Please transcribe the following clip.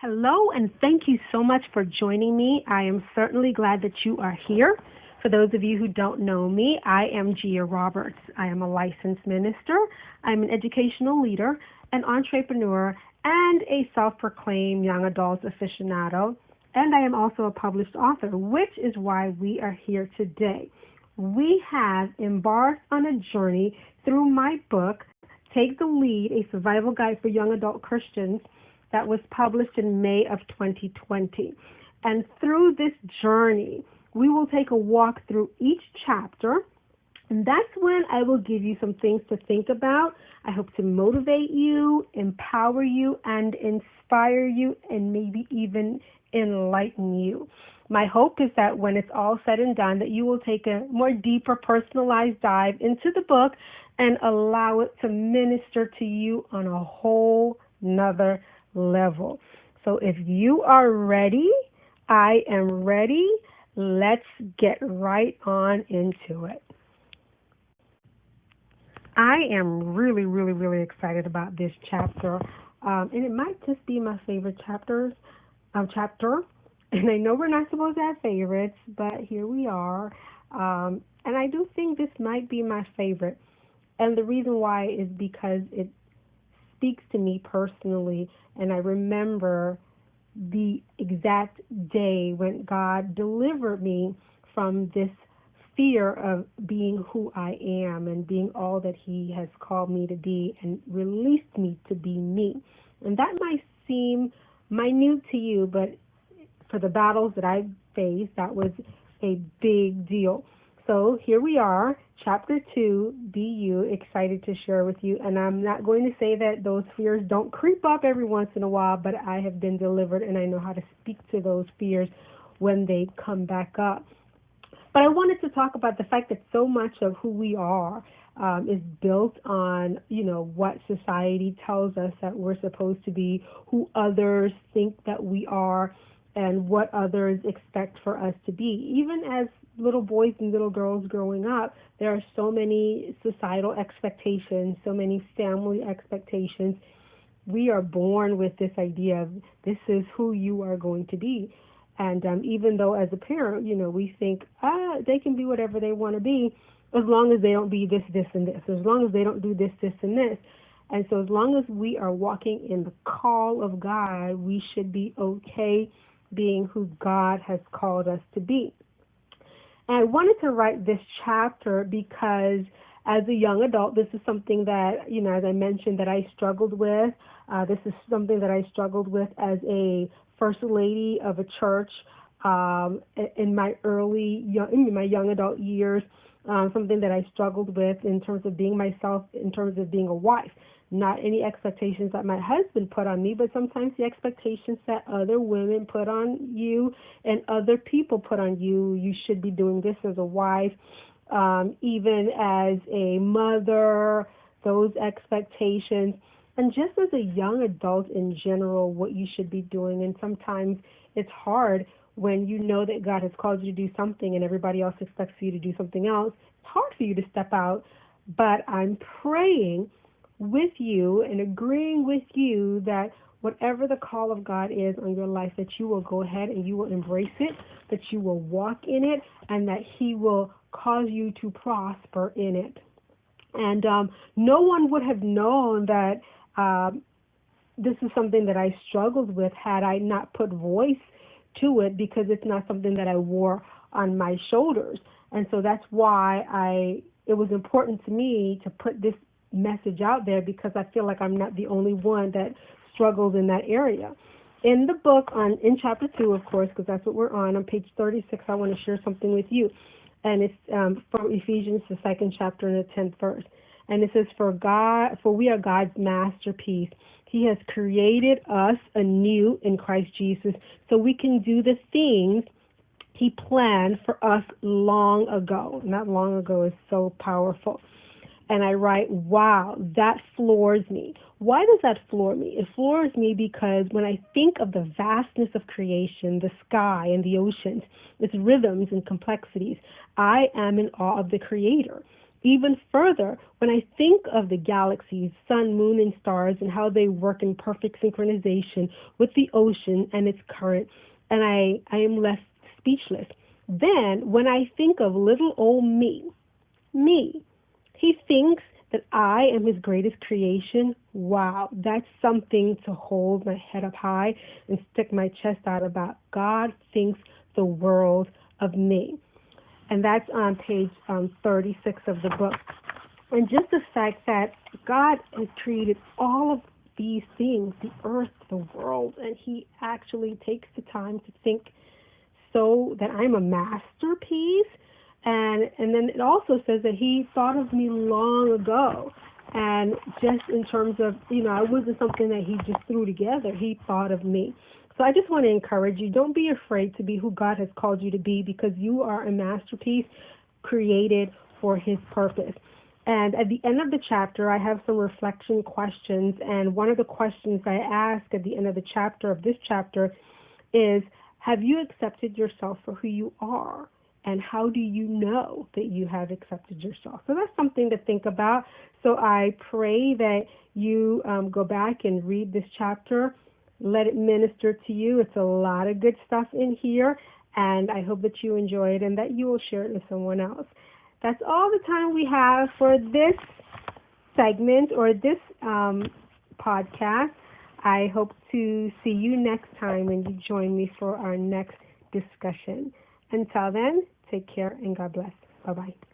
Hello, and thank you so much for joining me. I am certainly glad that you are here. For those of you who don't know me, I am Gia Roberts. I am a licensed minister. I'm an educational leader, an entrepreneur, and a self-proclaimed young adult aficionado. And I am also a published author, which is why we are here today. We have embarked on a journey through my book, Take the Lead, a survival guide for young adult Christians, that was published in May of 2020. And through this journey, we will take a walk through each chapter, and that's when I will give you some things to think about. I hope to motivate you, empower you, and inspire you, and maybe even enlighten you. My hope is that when it's all said and done, that you will take a more deeper, personalized dive into the book and allow it to minister to you on a whole nother level. So if you are ready, I am ready. Let's get right on into it. I am really excited about this chapter, and it might just be my favorite chapter. And I know we're not supposed to have favorites, but here we are. And I do think this might be my favorite. And the reason why is because it speaks to me personally, and I remember the exact day when God delivered me from this fear of being who I am and being all that He has called me to be and released me to be me. And that might seem minute to you, but for the battles that I've faced, that was a big deal. So here we are, Chapter 2, Be You, excited to share with you. And I'm not going to say that those fears don't creep up every once in a while, but I have been delivered and I know how to speak to those fears when they come back up. But I wanted to talk about the fact that so much of who we are is built on, what society tells us that we're supposed to be, who others think that we are, and what others expect for us to be. Even as little boys and little girls growing up, there are so many societal expectations, so many family expectations. We are born with this idea of this is who you are going to be. And even though as a parent, we think, they can be whatever they want to be as long as they don't be this, this, and this, as long as they don't do this, this, and this. And so as long as we are walking in the call of God, we should be okay being who God has called us to be. And I wanted to write this chapter because as a young adult, this is something that, as I mentioned, that I struggled with. This is something that I struggled with as a first lady of a church in my young adult years, something that I struggled with in terms of being myself, in terms of being a wife. Not any expectations that my husband put on me, but sometimes the expectations that other women put on you and other people put on you. You should be doing this as a wife, even as a mother, those expectations. And just as a young adult in general, what you should be doing. And sometimes it's hard when you know that God has called you to do something and everybody else expects you to do something else. It's hard for you to step out, but I'm praying with you and agreeing with you that whatever the call of God is on your life, that you will go ahead and you will embrace it, that you will walk in it, and that He will cause you to prosper in it. And no one would have known that this is something that I struggled with had I not put voice to it, because it's not something that I wore on my shoulders. And so that's why it was important to me to put this message out there, because I feel like I'm not the only one that struggles in that area. In the book, in chapter 2, of course, because that's what we're on page 36, I want to share something with you. And it's from Ephesians, the 2nd chapter and the 10th verse. And it says, for we are God's masterpiece. He has created us anew in Christ Jesus so we can do the things He planned for us long ago. Not long ago is so powerful. And I write, wow, that floors me. Why does that floor me? It floors me because when I think of the vastness of creation, the sky and the oceans, its rhythms and complexities, I am in awe of the Creator. Even further, when I think of the galaxies, sun, moon, and stars, and how they work in perfect synchronization with the ocean and its current, and I am left speechless. Then, when I think of little old me, he thinks that I am his greatest creation. Wow, that's something to hold my head up high and stick my chest out about. God thinks the world of me. And that's on page 36 of the book. And just the fact that God has created all of these things, the earth, the world, and he actually takes the time to think so that I'm a masterpiece. And then it also says that he thought of me long ago. And just in terms of, I wasn't something that he just threw together. He thought of me. So I just want to encourage you, don't be afraid to be who God has called you to be, because you are a masterpiece created for his purpose. And at the end of the chapter, I have some reflection questions. And one of the questions I ask at the end of the chapter, of this chapter, is, have you accepted yourself for who you are? And how do you know that you have accepted yourself? So that's something to think about. So I pray that you go back and read this chapter. Let it minister to you. It's a lot of good stuff in here. And I hope that you enjoy it and that you will share it with someone else. That's all the time we have for this segment or this podcast. I hope to see you next time when you join me for our next discussion. Until then, take care and God bless. Bye-bye.